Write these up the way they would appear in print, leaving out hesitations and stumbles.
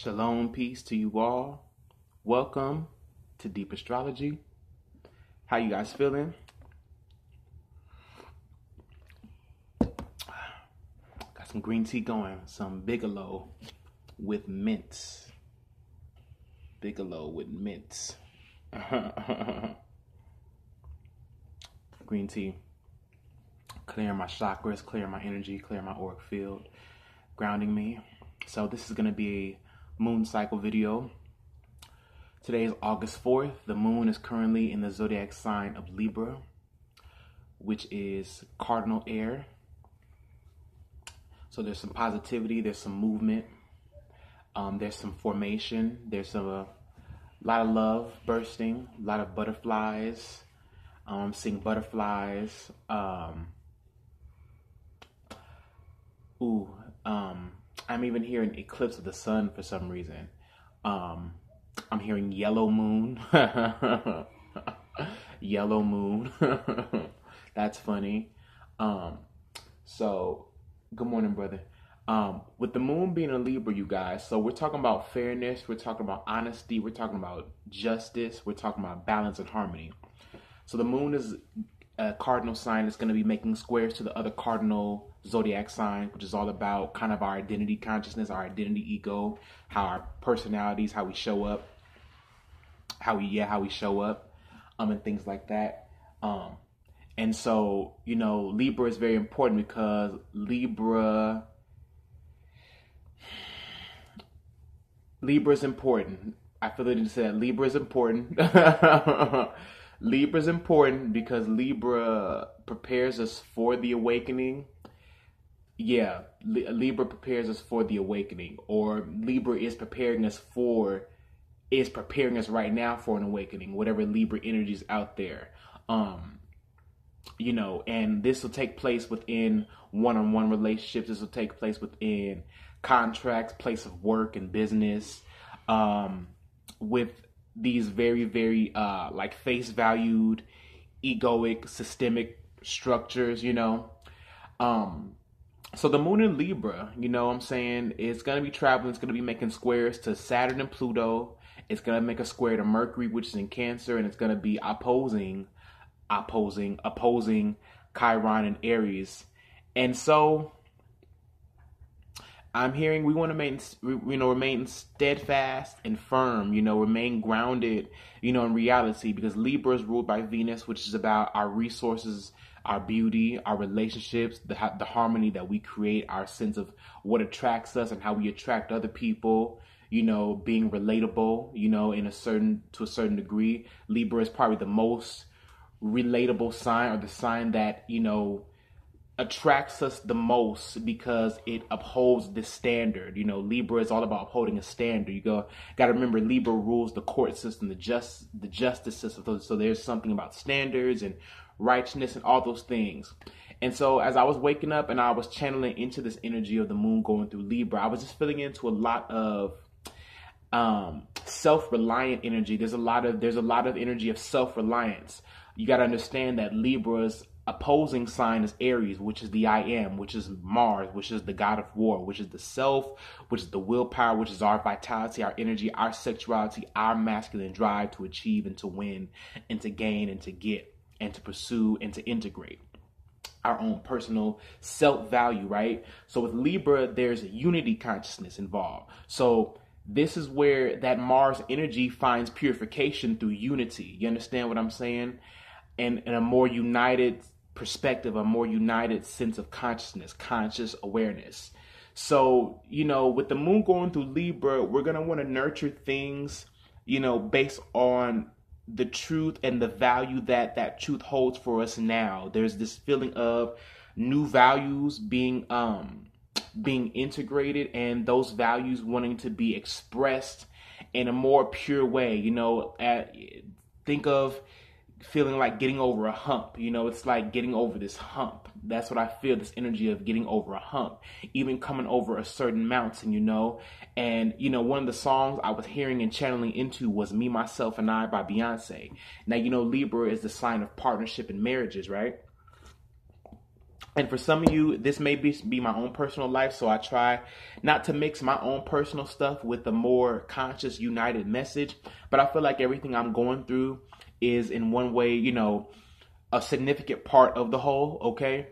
Shalom, peace to you all. Welcome to Deep Astrology. How you guys feeling? Got some green tea going, some Bigelow with mints. Bigelow with mints. Green tea. Clearing my chakras, clearing my energy, clearing my auric field, grounding me. So this is going to be a moon cycle video. Today is August 4th. The moon is currently in the zodiac sign of Libra, which is cardinal air. So there's some positivity, there's some movement, there's some formation, there's a lot of love bursting, a lot of butterflies. I'm seeing butterflies. I'm even hearing eclipse of the sun for some reason. I'm hearing yellow moon. Yellow moon. That's funny. So good morning, brother. With the moon being a Libra, you guys, so we're talking about fairness, we're talking about honesty, we're talking about justice, we're talking about balance and harmony. So the moon is a cardinal sign. It's going to be making squares to the other cardinal zodiac sign, which is all about kind of our identity consciousness, our identity ego, how our personalities, how we show up, how we show up, and things like that. And so, you know, Libra is very important because Libra is important. I feel like you said Libra is important. Libra is important because Libra prepares us for the awakening. Yeah, Libra prepares us for the awakening, or Libra is preparing us right now for an awakening, whatever Libra energy is out there. You know, and this will take place within one-on-one relationships. This will take place within contracts, place of work and business, with these very, very, like face valued, egoic, systemic structures, you know. So the moon in Libra, you know what I'm saying, it's going to be traveling, it's going to be making squares to Saturn and Pluto. It's going to make a square to Mercury, which is in Cancer, and it's going to be opposing Chiron and Aries. And so I'm hearing we want to remain steadfast and firm, you know, remain grounded, you know, in reality, because Libra is ruled by Venus, which is about our resources, our beauty, our relationships, the harmony that we create, our sense of what attracts us and how we attract other people, you know, being relatable, you know, to a certain degree. Libra is probably the most relatable sign, or the sign that, you know, attracts us the most because it upholds this standard. You know, Libra is all about upholding a standard. You got to remember, Libra rules the court system, the justice system. So there's something about standards and righteousness and all those things. And so as I was waking up and I was channeling into this energy of the moon going through Libra, I was just feeling into a lot of self-reliant energy. There's a lot of energy of self-reliance. You got to understand that Libra's opposing sign is Aries, which is the I am, which is Mars, which is the god of war, which is the self, which is the willpower, which is our vitality, our energy, our sexuality, our masculine drive to achieve and to win and to gain and to get and to pursue and to integrate our own personal self-value, right? So with Libra, there's a unity consciousness involved. So this is where that Mars energy finds purification through unity. You understand what I'm saying? And a more united perspective, a more united sense of consciousness, conscious awareness. So, you know, with the moon going through Libra, we're going to want to nurture things, you know, based on the truth and the value that truth holds for us now. There's this feeling of new values being integrated, and those values wanting to be expressed in a more pure way. You know, think of feeling like getting over a hump. You know, it's like getting over this hump. That's what I feel, this energy of getting over a hump, even coming over a certain mountain, you know. And, you know, one of the songs I was hearing and channeling into was Me, Myself, and I by Beyonce. Now, you know, Libra is the sign of partnership and marriages, right? And for some of you, this may be my own personal life, so I try not to mix my own personal stuff with the more conscious, united message. But I feel like everything I'm going through is in one way, you know, a significant part of the whole, okay?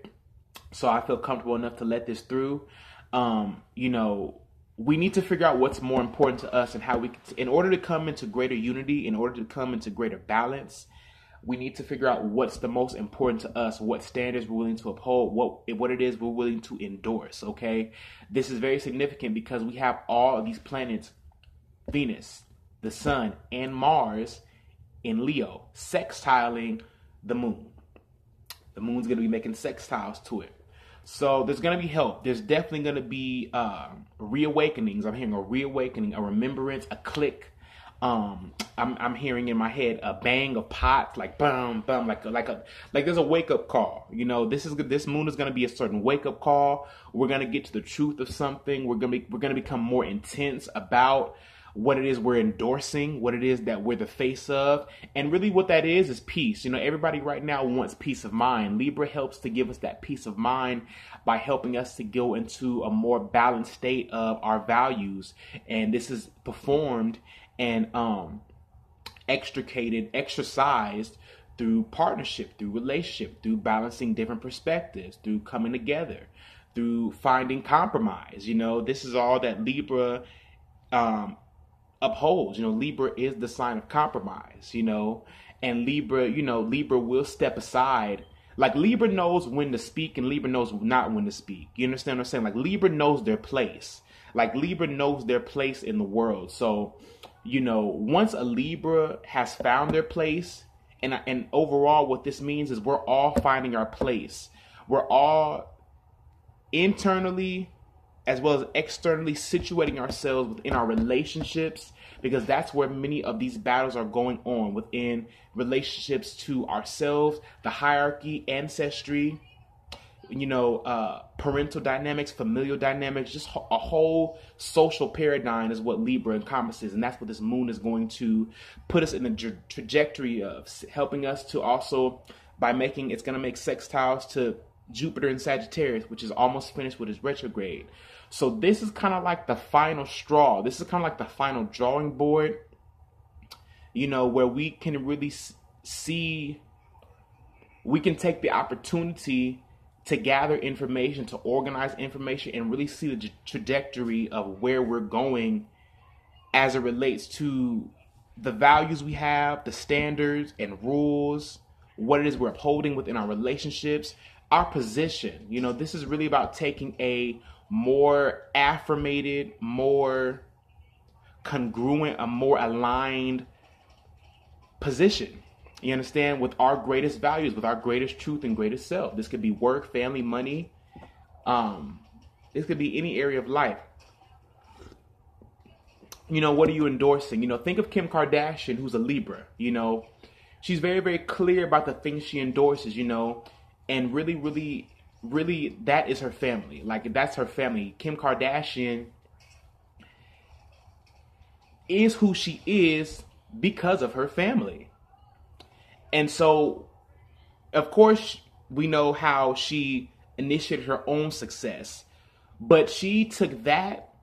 So I feel comfortable enough to let this through. You know, we need to figure out what's more important to us and how we, in order to come into greater unity, in order to come into greater balance, we need to figure out what's the most important to us, what standards we're willing to uphold, what it is we're willing to endorse, okay? This is very significant because we have all of these planets, Venus, the Sun, and Mars in Leo, sextiling the Moon. The Moon's going to be making sextiles to it. So there's going to be help. There's definitely going to be reawakenings. I'm hearing a reawakening, a remembrance, a click. I'm hearing in my head a bang of pots, like bum bum, like there's a wake up call. You know, this moon is going to be a certain wake up call. We're going to get to the truth of something. We're going to become more intense about what it is we're endorsing, what it is that we're the face of. And really what that is peace. You know, everybody right now wants peace of mind. Libra helps to give us that peace of mind by helping us to go into a more balanced state of our values. And this is performed and exercised through partnership, through relationship, through balancing different perspectives, through coming together, through finding compromise. You know, this is all that Libra upholds. You know, Libra is the sign of compromise, you know, and Libra, you know, Libra will step aside. Like Libra knows when to speak and Libra knows not when to speak. You understand what I'm saying? Like Libra knows their place. Like Libra knows their place in the world. So, you know, once a Libra has found their place, and overall what this means is we're all finding our place. We're all internally as well as externally situating ourselves within our relationships, because that's where many of these battles are going on, within relationships to ourselves, the hierarchy, ancestry, you know, parental dynamics, familial dynamics, just a whole social paradigm is what Libra encompasses. And that's what this moon is going to put us in the trajectory of, helping us to also, by making, it's going to make sextiles to Jupiter in Sagittarius, which is almost finished with its retrograde. So this is kind of like the final straw. This is kind of like the final drawing board, you know, where we can really see, we can take the opportunity to gather information, to organize information, and really see the trajectory of where we're going as it relates to the values we have, the standards and rules, what it is we're upholding within our relationships, our position. You know, this is really about taking a more affirmated, more congruent, a more aligned position. You understand? With our greatest values, with our greatest truth and greatest self. This could be work, family, money. This could be any area of life. You know, what are you endorsing? You know, think of Kim Kardashian, who's a Libra. You know, she's very, very clear about the things she endorses, you know, and really, really, really, that is her family. Like, that's her family. Kim Kardashian is who she is because of her family. And so, of course, we know how she initiated her own success, but she took that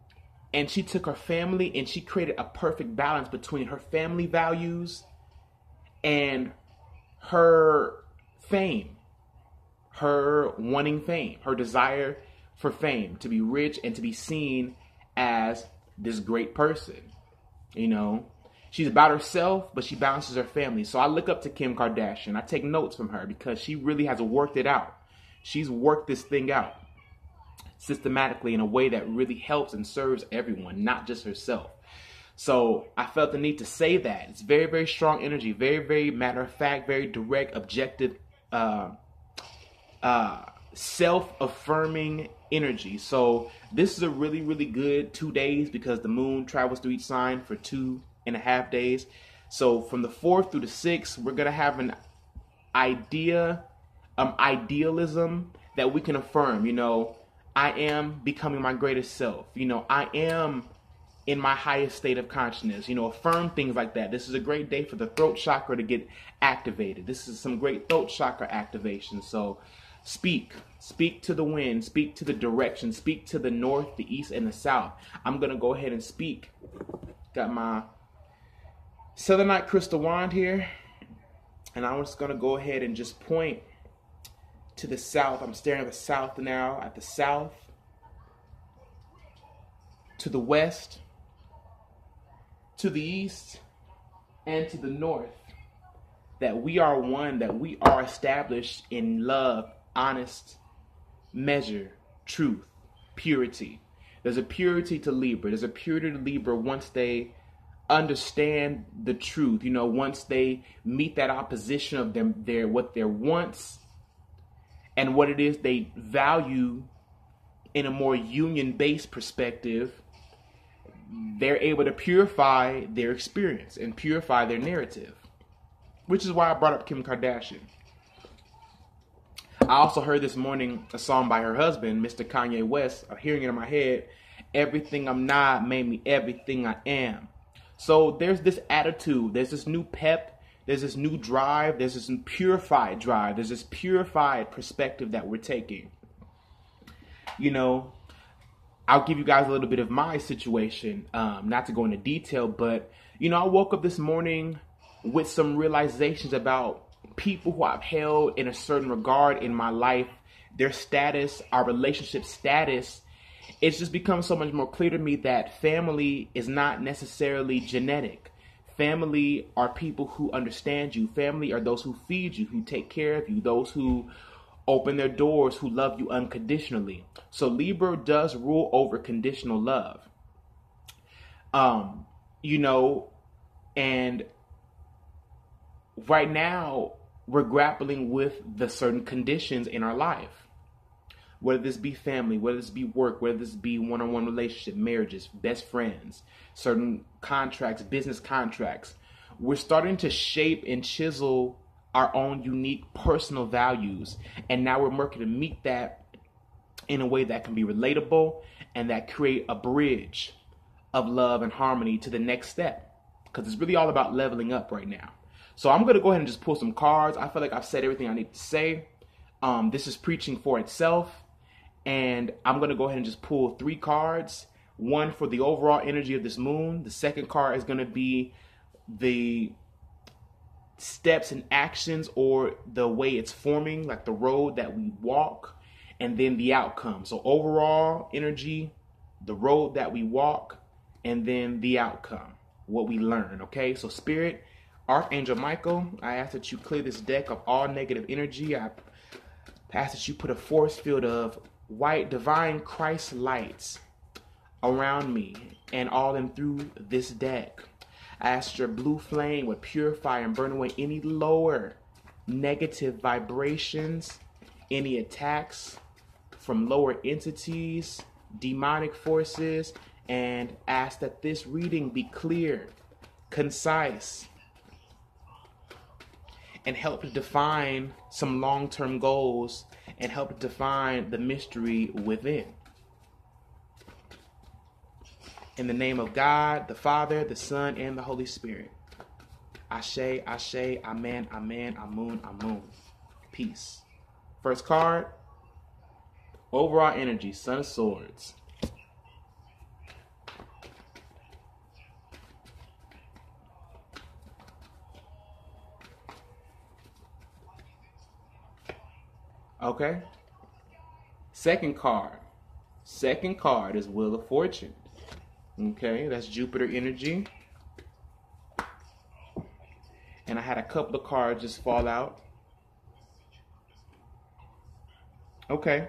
and she took her family and she created a perfect balance between her family values and her fame, her wanting fame, her desire for fame, to be rich and to be seen as this great person, you know. She's about herself, but she balances her family. So I look up to Kim Kardashian. I take notes from her because she really has worked it out. She's worked this thing out systematically in a way that really helps and serves everyone, not just herself. So I felt the need to say that. It's very, very strong energy, very, very matter of fact, very direct, objective, self-affirming energy. So this is a really, really good 2 days because the moon travels through each sign for 2.5 days. So from the 4th through the 6th, we're going to have an idealism that we can affirm. You know, I am becoming my greatest self. You know, I am in my highest state of consciousness. You know, affirm things like that. This is a great day for the throat chakra to get activated. This is some great throat chakra activation. So, Speak. Speak to the wind. Speak to the direction. Speak to the north, the east, and the south. I'm going to go ahead and speak. Got my selenite crystal wand here. And I'm just going to go ahead and just point to the south. I'm staring at the south now. At the south. To the west. To the east. And to the north. That we are one. That we are established in love, honest measure, truth, purity. There's a purity to Libra. There's a purity to Libra once they understand the truth. You know, once they meet that opposition of what their wants and what it is they value in a more union-based perspective, they're able to purify their experience and purify their narrative, which is why I brought up Kim Kardashian. I also heard this morning a song by her husband, Mr. Kanye West. I'm hearing it in my head. Everything I'm not made me everything I am. So there's this attitude. There's this new pep. There's this new drive. There's this purified drive. There's this purified perspective that we're taking. You know, I'll give you guys a little bit of my situation. Not to go into detail, but, you know, I woke up this morning with some realizations about people who I've held in a certain regard in my life, their status, our relationship status. It's just become so much more clear to me that family is not necessarily genetic. Family are people who understand you. Family are those who feed you, who take care of you, those who open their doors, who love you unconditionally. So Libra does rule over conditional love. You know, and right now, we're grappling with the certain conditions in our life. Whether this be family, whether this be work, whether this be one-on-one relationship, marriages, best friends, certain contracts, business contracts. We're starting to shape and chisel our own unique personal values. And now we're working to meet that in a way that can be relatable and that create a bridge of love and harmony to the next step. Because it's really all about leveling up right now. So I'm going to go ahead and just pull some cards. I feel like I've said everything I need to say. This is preaching for itself. And I'm going to go ahead and just pull 3 cards. One for the overall energy of this moon. The second card is going to be the steps and actions or the way it's forming, like the road that we walk. And then the outcome. So overall energy, the road that we walk, and then the outcome, what we learn. Okay, so Spirit, Archangel Michael, I ask that you clear this deck of all negative energy. I ask that you put a force field of white divine Christ lights around me and all and through this deck. I ask your blue flame would purify and burn away any lower negative vibrations, any attacks from lower entities, demonic forces, and ask that this reading be clear, concise, and help to define some long-term goals and help to define the mystery within. In the name of God, the Father, the Son, and the Holy Spirit. Ashe, Ashe, Amen, Amen, Amun, Amun. Peace. First card, overall energy, Son of Swords. Okay. Second card. Second card is Wheel of Fortune. Okay, that's Jupiter energy. And I had a couple of cards just fall out. Okay.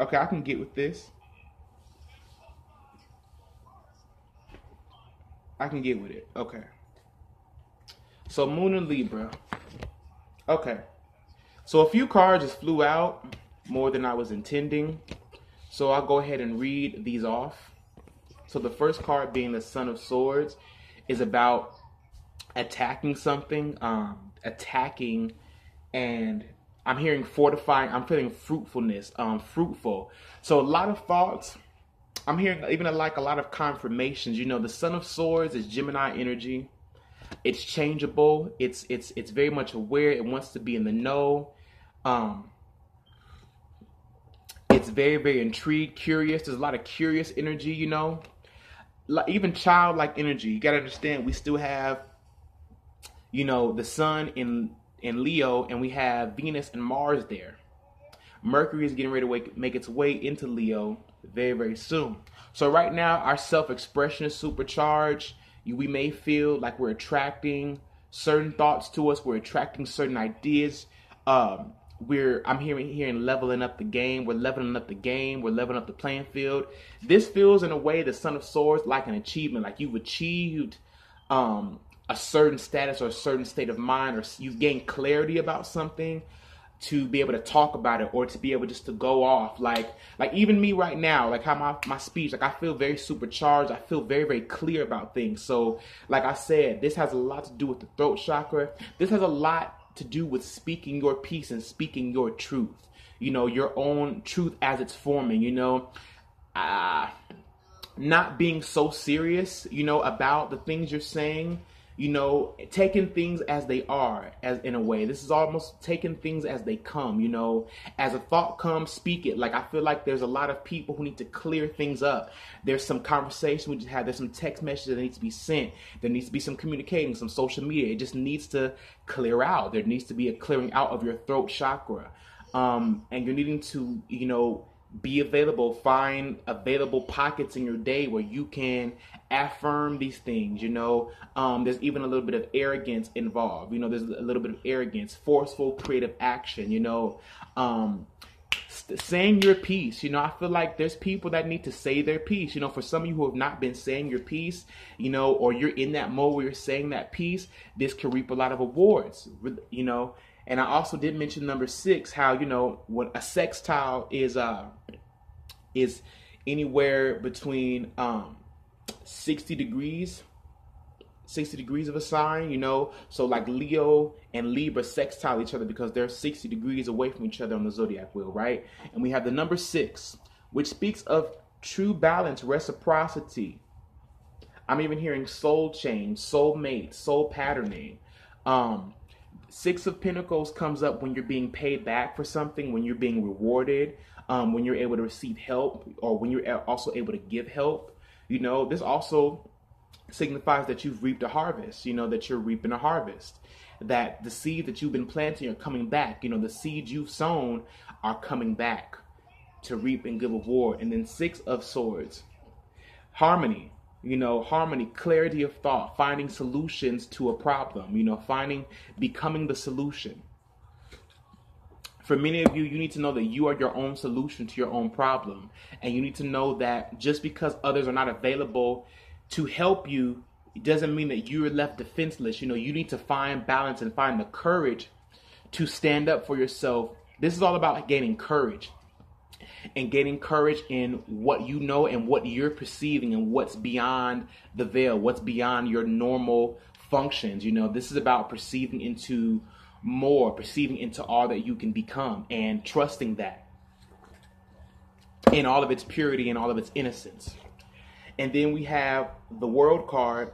Okay, I can get with this. I can get with it. Okay. So Moon and Libra. Okay. So a few cards just flew out more than I was intending. So I'll go ahead and read these off. So the first card, being the Son of Swords, is about attacking something, attacking, and I'm hearing fortifying. I'm feeling fruitfulness, fruitful. So a lot of thoughts. I'm hearing even like a lot of confirmations. You know, the Son of Swords is Gemini energy. It's changeable. It's very much aware. It wants to be in the know. It's very, very intrigued, curious. There's a lot of curious energy, you know. Even childlike energy. You got to understand, we still have, you know, the sun in Leo, and we have Venus and Mars there. Mercury is getting ready to make its way into Leo very, very soon. So right now, our self-expression is supercharged. We may feel like we're attracting certain thoughts to us. We're attracting certain ideas. I'm hearing leveling up the game. We're leveling up the game. We're leveling up the playing field. This feels, in a way, the Son of Swords, like an achievement. Like you've achieved a certain status or a certain state of mind, or you've gained clarity about something, to be able to talk about it, or to be able just to go off. Like even me right now, like how my speech, like I feel very supercharged. I feel very, very clear about things. So like I said, this has a lot to do with the throat chakra. This has a lot to do with speaking your piece and speaking your truth. You know, your own truth as it's forming, you know. Not being so serious, you know, about the things you're saying. You know, taking things as they are, as in a way. This is almost taking things as they come, you know. As a thought comes, speak it. Like, I feel like there's a lot of people who need to clear things up. There's some conversation we just had. There's some text messages that need to be sent. There needs to be some communicating, some social media. It just needs to clear out. There needs to be a clearing out of your throat chakra. And you're needing to, you know, be available, find available pockets in your day where you can affirm these things, you know. There's even a little bit of arrogance involved, you know. There's a little bit of arrogance, forceful, creative action, you know. Saying your piece, you know. I feel like there's people that need to say their piece, you know. For some of you who have not been saying your piece, you know, or you're in that mode where you're saying that piece, this could reap a lot of awards, you know. And I also did mention number 6, how, you know, when a sextile is anywhere between 60 degrees of a sign, you know. So like Leo and Libra sextile each other because they're 60 degrees away from each other on the zodiac wheel, right? And we have the number 6, which speaks of true balance, reciprocity. I'm even hearing soul change, soul mate, soul patterning. 6 of Pentacles comes up when you're being paid back for something, when you're being rewarded, when you're able to receive help, or when you're also able to give help. You know, this also signifies that you've reaped a harvest, you know, that you're reaping a harvest, that the seeds that you've been planting are coming back. You know, the seeds you've sown are coming back to reap and give reward. And then 6 of Swords, harmony. You know, harmony, clarity of thought, finding solutions to a problem, you know, becoming the solution. For many of you, you need to know that you are your own solution to your own problem. And you need to know that just because others are not available to help you, it doesn't mean that you're left defenseless. You know, you need to find balance and find the courage to stand up for yourself. This is all about gaining courage. And gaining courage in what you know and what you're perceiving and what's beyond the veil, what's beyond your normal functions. You know, this is about perceiving into more, perceiving into all that you can become, and trusting that in all of its purity and all of its innocence. And then we have the World card,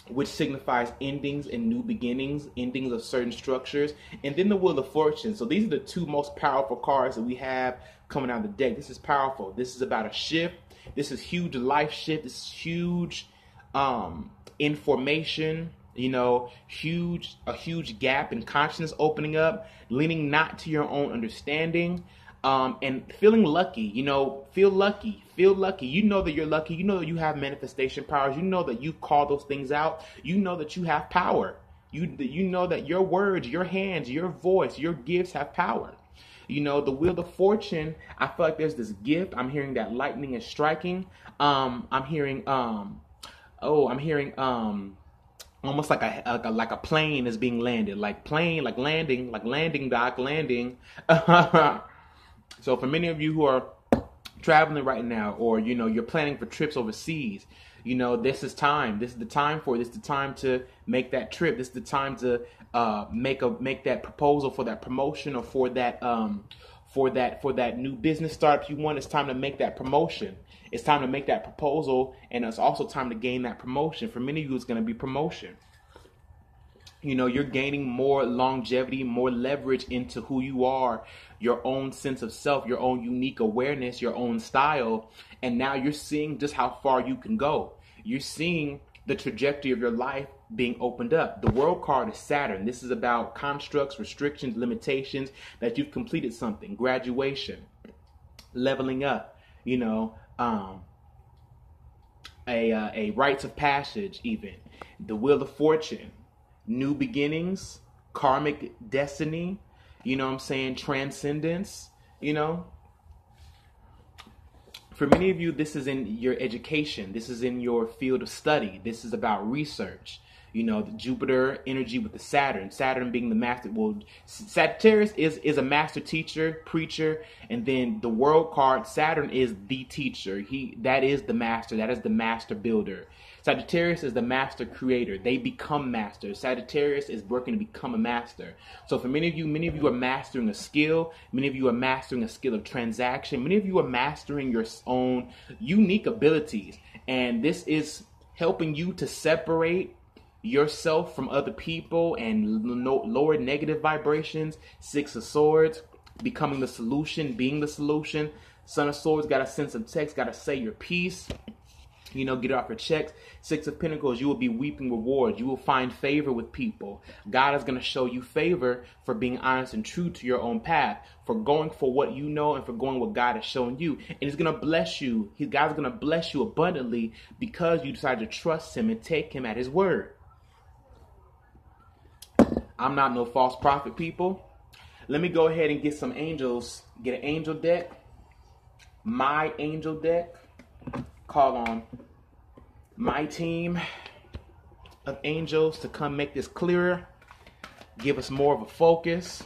which signifies endings and new beginnings, endings of certain structures. And then the Wheel of Fortune. So these are the 2 most powerful cards that we have coming out of the deck. This is powerful. This is about a shift. This is huge life shift. This is huge information, you know, a huge gap in consciousness opening up, leaning not to your own understanding, and feeling lucky. You know, feel lucky. You know that you're lucky. You know that you have manifestation powers. You know that you call those things out. You know that you have power. You know that your words, your hands, your voice, your gifts have power. You know, the Wheel of Fortune, I feel like there's this gift. I'm hearing that lightning is striking. I'm hearing almost like a plane is being landed, like landing dock. So for many of you who are traveling right now, or, you know, you're planning for trips overseas, you know, this is time. This is the time for it. This is the time to make that trip. This is the time to make that proposal for that promotion, or for that new business startup you want. It's time to make that promotion. It's time to make that proposal, and it's also time to gain that promotion. For many of you, it's going to be promotion. You know, you're gaining more longevity, more leverage into who you are, your own sense of self, your own unique awareness, your own style. And now you're seeing just how far you can go. You're seeing the trajectory of your life being opened up. The world card is Saturn. This is about constructs, restrictions, limitations, that you've completed something, graduation, leveling up, you know, a rites of passage, even the wheel of fortune, new beginnings, karmic destiny, you know what I'm saying, transcendence, you know. For many of you, this is in your education. This is in your field of study. This is about research. You know, the Jupiter energy with the Saturn. Saturn being the master. Well, Sagittarius is a master teacher, preacher, and then the world card, Saturn is the teacher. That is the master. That is the master builder. Sagittarius is the master creator. They become masters. Sagittarius is working to become a master. So for many of you are mastering a skill. Many of you are mastering a skill of transaction. Many of you are mastering your own unique abilities. And this is helping you to separate yourself from other people and lower negative vibrations. Six of Swords, becoming the solution, being the solution. Son of Swords, got a sense of text, got to say your piece. You know, get it off your checks. Six of Pentacles, you will be reaping rewards. You will find favor with people. God is going to show you favor for being honest and true to your own path, for going for what you know and for going what God has shown you. And He's going to bless you. God's going to bless you abundantly because you decide to trust Him and take Him at His word. I'm not no false prophet, people. Let me go ahead and get some angels. Get an angel deck. My angel deck. Call on my team of angels to come make this clearer. Give us more of a focus.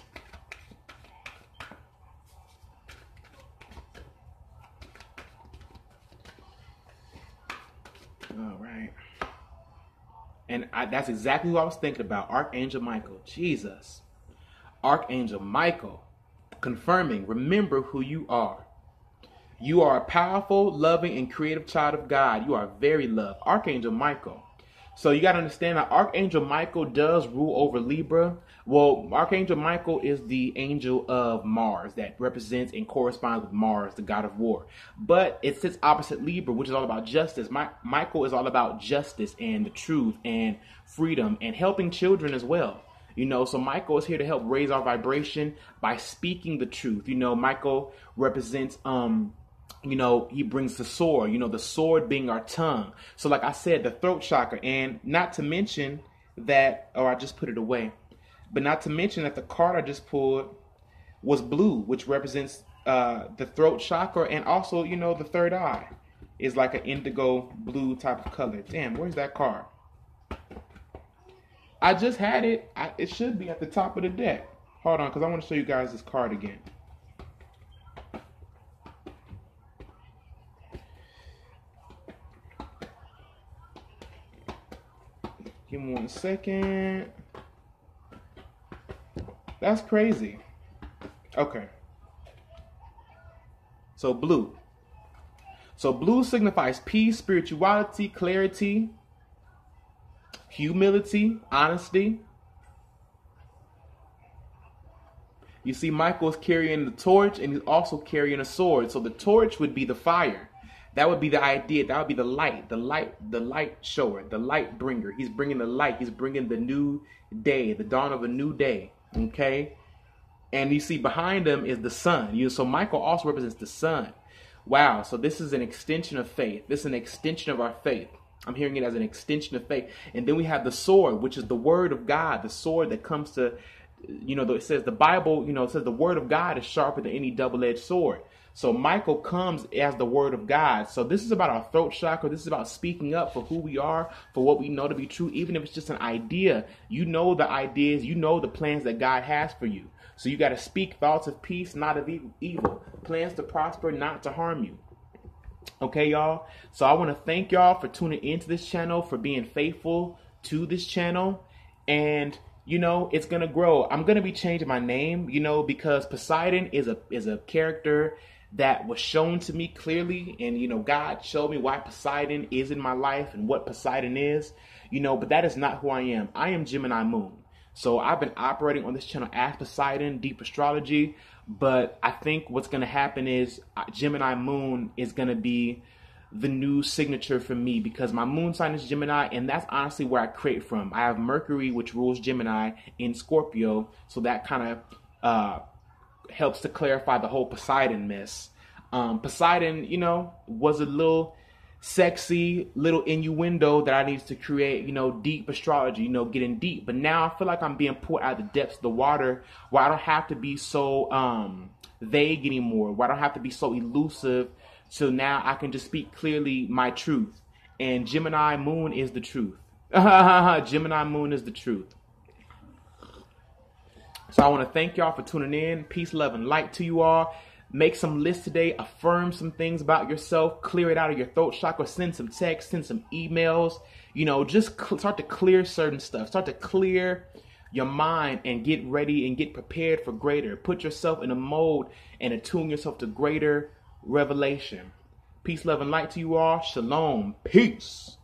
All right. And that's exactly what I was thinking about. Archangel Michael. Jesus. Archangel Michael. Confirming. Remember who you are. You are a powerful, loving, and creative child of God. You are very loved. Archangel Michael. So you got to understand that Archangel Michael does rule over Libra. Well, Archangel Michael is the angel of Mars that represents and corresponds with Mars, the god of war. But it sits opposite Libra, which is all about justice. Michael is all about justice and the truth and freedom and helping children as well. You know, so Michael is here to help raise our vibration by speaking the truth. You know, Michael represents, you know, he brings the sword, you know, the sword being our tongue. So like I said, the throat chakra, and not to mention that, or I just put it away, but not to mention that the card I just pulled was blue, which represents the throat chakra, and also, you know, the third eye is like an indigo blue type of color. Damn, where's that card? I just had it. It should be at the top of the deck. Hold on, because I want to show you guys this card again. Give me 1 second. That's crazy. Okay. So blue. So blue signifies peace, spirituality, clarity, humility, honesty. You see Michael's carrying the torch and he's also carrying a sword. So the torch would be the fire. That would be the idea. That would be the light shower, the light bringer. He's bringing the light. He's bringing the new day, the dawn of a new day. Okay. And you see behind him is the sun. So Michael also represents the sun. Wow. So this is an extension of faith. This is an extension of our faith. I'm hearing it as an extension of faith. And then we have the sword, which is the word of God, the sword that comes to, you know, it says the Bible, you know, it says the word of God is sharper than any double-edged sword. So Michael comes as the word of God. So this is about our throat chakra. This is about speaking up for who we are, for what we know to be true, even if it's just an idea. You know the ideas, you know the plans that God has for you. So you got to speak thoughts of peace, not of evil. Plans to prosper, not to harm you. Okay, y'all. So I want to thank y'all for tuning into this channel, for being faithful to this channel. And, you know, it's going to grow. I'm going to be changing my name, you know, because Poseidon is a character that was shown to me clearly. And, you know, God showed me why Poseidon is in my life and what Poseidon is, you know, but that is not who I am. I am Gemini Moon. So I've been operating on this channel as Poseidon, Deep Astrology, but I think what's going to happen is Gemini Moon is going to be the new signature for me, because my moon sign is Gemini, and that's honestly where I create from. I have Mercury, which rules Gemini, in Scorpio, so that kind of helps to clarify the whole Poseidon mess. Poseidon, you know, was a little sexy little innuendo that I needed to create, you know, deep astrology, you know, getting deep. But now I feel like I'm being pulled out of the depths of the water, where I don't have to be so vague anymore, where I don't have to be so elusive. So now I can just speak clearly my truth. And Gemini Moon is the truth. Gemini Moon is the truth. So I want to thank y'all for tuning in. Peace, love, and light to you all. Make some lists today. Affirm some things about yourself. Clear it out of your throat chakra. Send some texts. Send some emails. You know, just start to clear certain stuff. Start to clear your mind and get ready and get prepared for greater. Put yourself in a mode and attune yourself to greater revelation. Peace, love, and light to you all. Shalom. Peace.